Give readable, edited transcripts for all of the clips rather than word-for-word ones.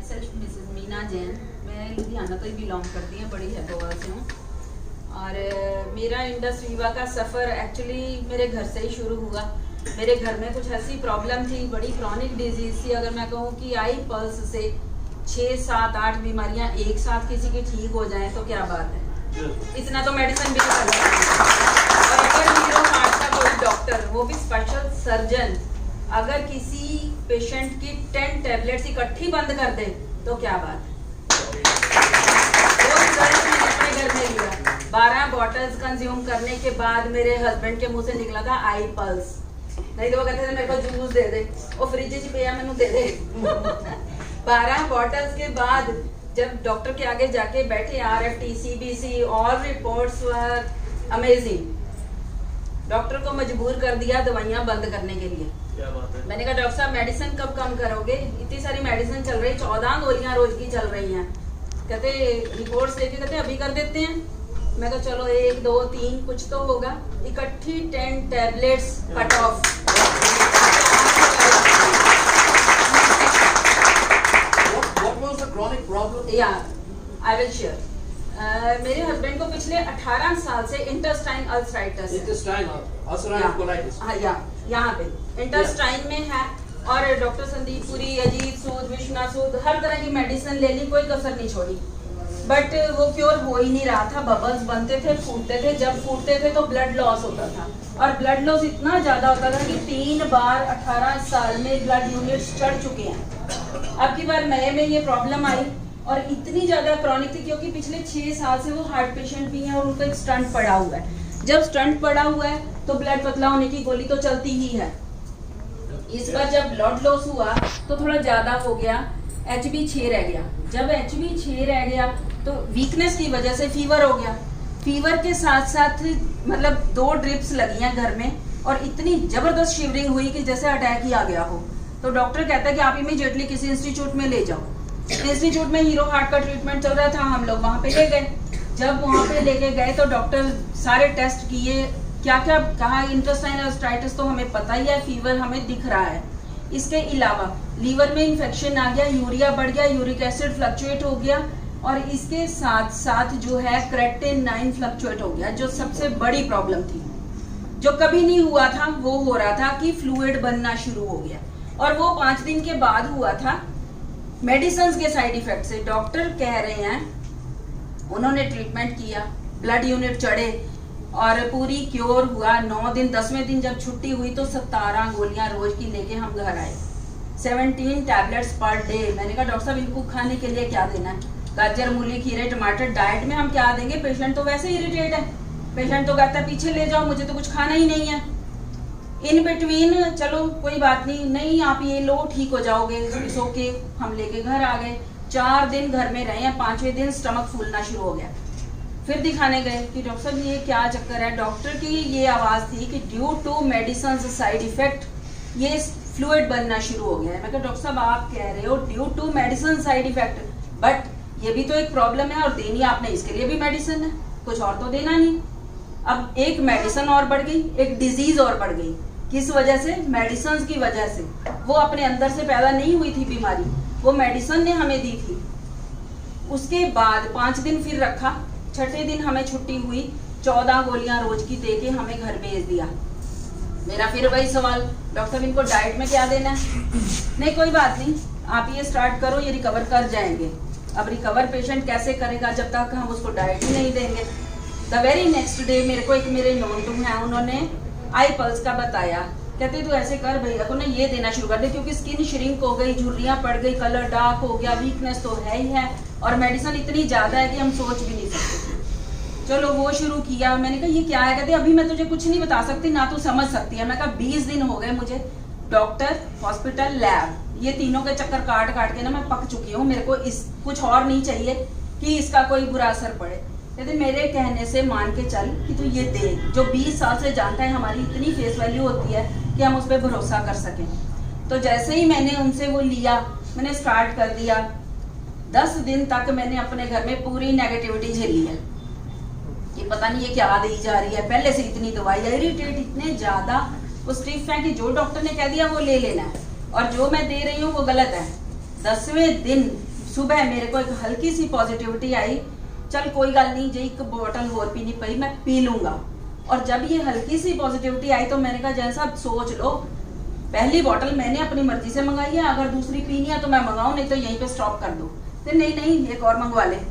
Self Mrs Meena Jain, मैं लुधियाना तो ही belong करती हूँ, बड़ी हैदराबाद से हूँ। और मेरा इंडस वीवा का सफ़र एक्चुअली मेरे घर से ही शुरू हुआ। मेरे घर में कुछ ऐसी प्रॉब्लम थी, बड़ी क्रॉनिक डिजीज थी। अगर मैं कहूँ कि आई पल्स से 6, 7, 8 बीमारियाँ एक साथ किसी की ठीक हो जाएं तो क्या बात है। इतना तो मेडिसिन भी कर सकती है। और अगर हीरो हार्ट का कोई डॉक्टर, वो भी स्पेशल सर्जन, अगर किसी पेशेंट की 10 टैबलेट्स इकट्ठी बंद कर दे तो क्या बात है। वो रिजल्ट मैंने अपने घर में लिया। 12 बॉटल्स कंज्यूम करने के बाद मेरे हस्बैंड के मुंह से निकला था आई पल्स। नहीं तो वो कहते थे मेरे को जूस दे दे, वो फ्रिज च पिया मैनू दे दे। 12 बॉटल्स के बाद जब डॉक्टर के आगे जाके बैठे, RFT, CBC, all reports were amazing. Doctor को मजबूर कर दिया दवाइयां बंद करने के लिए। क्या बात है। मैंने कहा डॉक्टर साहब मेडिसिन कब कम करोगे, इतनी सारी मेडिसिन चल रही, 14 गोलियां रोज की चल रही हैं। कहते रिपोर्ट्स लेके कहते अभी कर देते हैं। मैं कहा चलो 1, 2, 3 कुछ तो होगा। इकट्ठी 10 tablets cut off. What was the chronic problem? I will share. मेरे हस्बैंड को पिछले 18 साल से इंटेस्टाइन अल्सराइटिस है। Intestinal ulcerative colitis. हाँ, यहाँ पे इंटेस्टाइन में है। और डॉक्टर संदीप पुरी, अजीत सूद, विश्वनाथ सूद, हर तरह की मेडिसिन ले ली, कोई कसर नहीं छोड़ी, बट वो क्योर हो ही नहीं रहा था। बबल्स बनते थे, फूटते थे, जब फूटते थे तो ब्लड लॉस होता था। और ब्लड लॉस इतना ज्यादा होता था कि 3 बार 18 साल में ब्लड यूनिट्स चढ़ चुके हैं। अब की बार मई में ये प्रॉब्लम आई और इतनी ज्यादा क्रॉनिक थी क्योंकि पिछले 6 साल से वो हार्ट पेशेंट भी हैं और उनको एक स्टंट पड़ा हुआ है। जब स्टंट पड़ा हुआ है तो ब्लड पतला होने की गोली तो चलती ही है। इस बार जब ब्लड लॉस हुआ तो थोड़ा ज्यादा हो गया, HB 6 रह गया। जब HB 6 रह गया तो वीकनेस की वजह से फीवर हो गया। फीवर के साथ साथ मतलब 2 ड्रिप्स लगी हैं घर में और इतनी जबरदस्त शिवरिंग हुई कि जैसे अटैक ही आ गया हो। तो डॉक्टर कहता है कि आप इमीडिएटली किसी इंस्टीट्यूट में ले जाओ। इंस्टीट्यूट में हीरो हार्ट का ट्रीटमेंट चल रहा था, हम लोग वहां पे ले गए। जब वहां पे लेके गए तो डॉक्टर सारे टेस्ट किए, क्या क्या कहा। इंटेस्टाइनल अल्सराइटिस तो हमें पता ही है, फीवर हमें दिख रहा है। इसके अलावा लीवर में इन्फेक्शन आ गया, यूरिया बढ़ गया, यूरिक एसिड फ्लक्चुएट हो गया और इसके साथ साथ जो है क्रेटिन 9 फ्लक्चुएट हो गया, जो सबसे बड़ी प्रॉब्लम थी, जो कभी नहीं हुआ था। वो हो रहा था कि फ्लूइड बनना शुरू हो गया और वो 5 दिन के बाद हुआ था मेडिसिन के साइड इफेक्ट से। डॉक्टर कह रहे हैं, उन्होंने ट्रीटमेंट किया, ब्लड यूनिट चढ़े और पूरी क्योर हुआ। 9 दिन, 10वें दिन जब छुट्टी हुई तो 17 गोलियां रोज की लेके हम घर आए। 17 टैबलेट्स पर डे। मैंने कहा डॉक्टर साहब इनको खाने के लिए क्या देना है। गाजर, मूली, खीरे, टमाटर, डाइट में हम क्या देंगे, पेशेंट तो वैसे इरिटेट है। पेशेंट तो कहता है पीछे ले जाओ, मुझे तो कुछ खाना ही नहीं है। इन बिटवीन चलो कोई बात नहीं आप ये लो, ठीक हो जाओगे, इट्स ओके। हम लेके घर आ गए। 4 दिन घर में रहे हैं। 5वें दिन स्टमक फूलना शुरू हो गया। फिर दिखाने गए कि डॉक्टर साहब ये क्या चक्कर है। डॉक्टर की ये आवाज थी कि due to medicine side effect ये फ्लूइड बनना शुरू हो गया है। मैं कहा डॉक्टर साहब आप कह रहे हो due to medicine side effect, but ये भी तो एक प्रॉब्लम है और देनी आपने इसके लिए भी मेडिसिन है, कुछ और तो देना नहीं। अब एक मेडिसिन और बढ़ गई, एक डिजीज और बढ़ गई। किस वजह से? मेडिसिन की वजह से। वो अपने अंदर से पैदा नहीं हुई थी बीमारी, वो मेडिसिन ने हमें दी थी। उसके बाद 5 दिन फिर रखा। 6ठे दिन हमें छुट्टी हुई। 14 गोलियां रोज की देके हमें घर भेज दिया। मेरा फिर वही सवाल, डॉक्टर साहब इनको डाइट में क्या देना है? नहीं कोई बात नहीं, आप ये स्टार्ट करो, ये रिकवर कर जाएंगे। अब रिकवर पेशेंट कैसे करेगा जब तक हम उसको डाइट ही नहीं देंगे। द वेरी नेक्स्ट डे मेरे को एक मेरे नोन टू है, उन्होंने आई पल्स का बताया। कहते तू ऐसे कर भैया को ना ये देना शुरू कर दे, क्योंकि स्किन श्रिंक हो गई, झुर्रियां पड़ गई, कलर डार्क हो गया, वीकनेस तो है ही है और मेडिसिन इतनी ज्यादा है कि हम सोच भी नहीं सकते। चलो वो शुरू किया। मैंने कहा ये क्या है? कहते अभी मैं तुझे कुछ नहीं बता सकती, ना तू समझ सकती है। मैं कहा 20 दिन हो गए मुझे, डॉक्टर, हॉस्पिटल, लैब, ये तीनों के चक्कर काट काट के ना मैं पक चुकी हूँ। मेरे को इस कुछ और नहीं चाहिए कि इसका कोई बुरा असर पड़े। कहते मेरे कहने से मान के चल कि तू ये दे, जो 20 साल से जानता है हमारी इतनी फेस वैल्यू होती है कि हम उस पर भरोसा कर सकें। तो जैसे ही मैंने उनसे वो लिया, मैंने स्टार्ट कर दिया। 10 दिन तक मैंने अपने घर में पूरी नेगेटिविटी झेली है कि पता नहीं ये क्या दी जा रही है। पहले से इतनी दवाई, इरिटेट इतने ज्यादा, वो स्टिफ है कि जो डॉक्टर ने कह दिया वो ले लेना है और जो मैं दे रही हूँ वो गलत है। 10वें दिन सुबह मेरे को एक हल्की सी पॉजिटिविटी आई, चल कोई गल नहीं जी, एक बोतल और पीनी पई मैं पी लूंगा। और जब ये हल्की सी पॉजिटिविटी आई तो मैंने कहा जैसा सोच लो, पहली बोतल मैंने अपनी मर्जी से मंगाई है, अगर दूसरी पीनी है तो मैं मंगाऊं, नहीं तो यहीं पे स्टॉप कर दो। तो नहीं एक और मंगवा ले।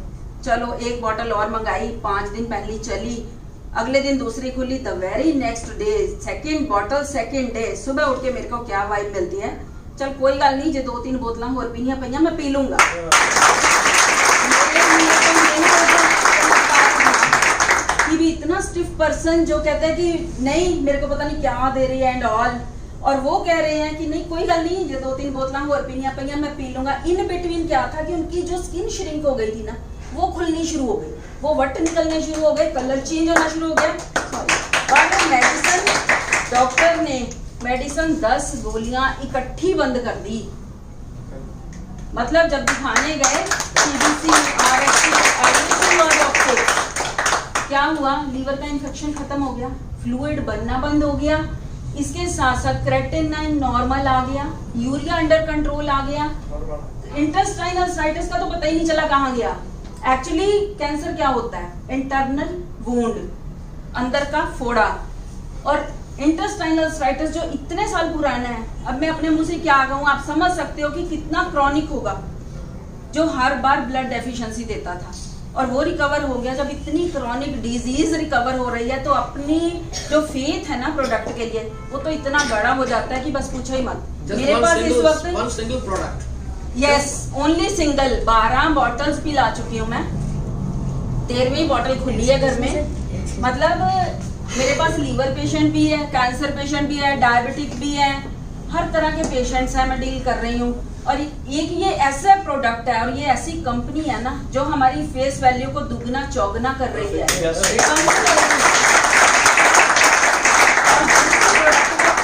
चलो एक बोतल और मंगाई, 5 दिन पहली चली, अगले दिन दूसरी खुली, the very next day second बोतल, सेकंड डे सुबह उठ के मेरे को क्या वाइब मिलती है, चल कोई गल नहीं जो 2-3 बोतलां और पीनियां पईयां मैं पी लूंगा। कि भी इतना स्टिफ पर्सन जो कहता है कि नहीं मेरे को पता नहीं क्या दे रही है एंड ऑल, और वो कह रहे हैं कि नहीं कोई गल नहीं जो 2-3 बोतलां और पीनियां पईयां मैं पी लूंगा। इन बिटवीन क्या था कि उनकी जो स्किन श्रिंक हो गई थी ना, वो खुलनी शुरू हो गई, वो वट निकलने शुरू हो गए, कलर चेंज होना शुरू हो गया। बट मेडिसिन, डॉक्टर ने मेडिसिन 10 गोलियां इकट्ठी बंद कर दी। मतलब जब दिखाने गए सीबीसी, आरएससी, क्या हुआ, लीवर का इन्फेक्शन खत्म हो गया, फ्लूइड बनना बंद हो गया, इसके साथ साथ क्रेटिनिन नॉर्मल आ गया, यूरिया अंडर कंट्रोल आ गया, इंटेस्टाइनल साइटिस का तो पता ही नहीं चला कहाँ गया। एक्चुअली कैंसर क्या होता है, इंटरनल वुंड, अंदर का फोड़ा, और इंटेस्टाइनल साइटिस जो इतने साल पुराना है, अब मैं अपने मुंह से क्या कहूं, आप समझ सकते हो कि कितना क्रॉनिक होगा, जो हर बार ब्लड डेफिशिएंसी देता था और वो रिकवर हो गया। जब इतनी क्रॉनिक डिजीज रिकवर हो रही है तो अपनी जो फेथ है ना प्रोडक्ट के लिए, वो तो इतना बड़ा हो जाता है कि बस पूछो ही मत। मेरे पास इस वक्त यस ओनली सिंगल 12 बॉटल्स भी ला चुकी हूँ मैं, 13वीं बॉटल खुली है घर में। मतलब मेरे पास लीवर पेशेंट भी है, कैंसर पेशेंट भी है, डायबिटिक भी है, हर तरह के पेशेंट्स हैं, मैं डील कर रही हूँ। और एक ये ऐसा प्रोडक्ट है और ये ऐसी कंपनी है ना जो हमारी फेस वैल्यू को दुगना चौगुना कर रही है।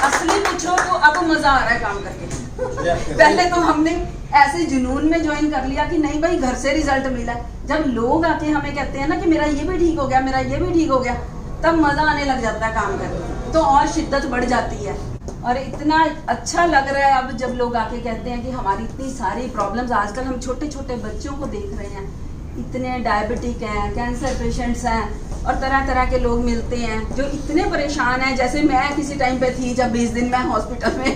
असली पूछो तो अब मजा आ रहा है काम करके। पहले तो हमने ऐसे जुनून में ज्वाइन कर लिया कि नहीं भाई घर से रिजल्ट मिला, जब लोग आके हमें कहते हैं ना कि मेरा ये भी ठीक हो गया, मेरा ये भी ठीक हो गया, तब मजा आने लग जाता है काम करके, तो और शिद्दत बढ़ जाती है। और इतना अच्छा लग रहा है अब जब लोग आके कहते हैं कि हमारी इतनी सारी प्रॉब्लम्स, आजकल हम छोटे छोटे बच्चों को देख रहे हैं, इतने डायबिटिक हैं, कैंसर पेशेंट्स हैं, और तरह तरह के लोग मिलते हैं जो इतने परेशान हैं। जैसे मैं किसी टाइम पे थी जब 20 दिन मैं हॉस्पिटल में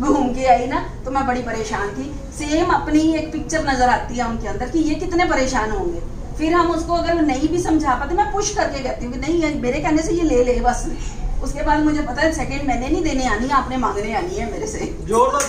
घूम के आई ना, तो मैं बड़ी परेशान थी। सेम अपनी ही एक पिक्चर नजर आती है उनके अंदर कि ये कितने परेशान होंगे। फिर हम उसको अगर नहीं भी समझा पाते, मैं पुश करके कहती हूँ कि नहीं मेरे कहने से ये ले बस। उसके बाद मुझे पता है सेकंड मैंने नहीं देने आनी है, आपने मांगने आनी है मेरे से। जोरदार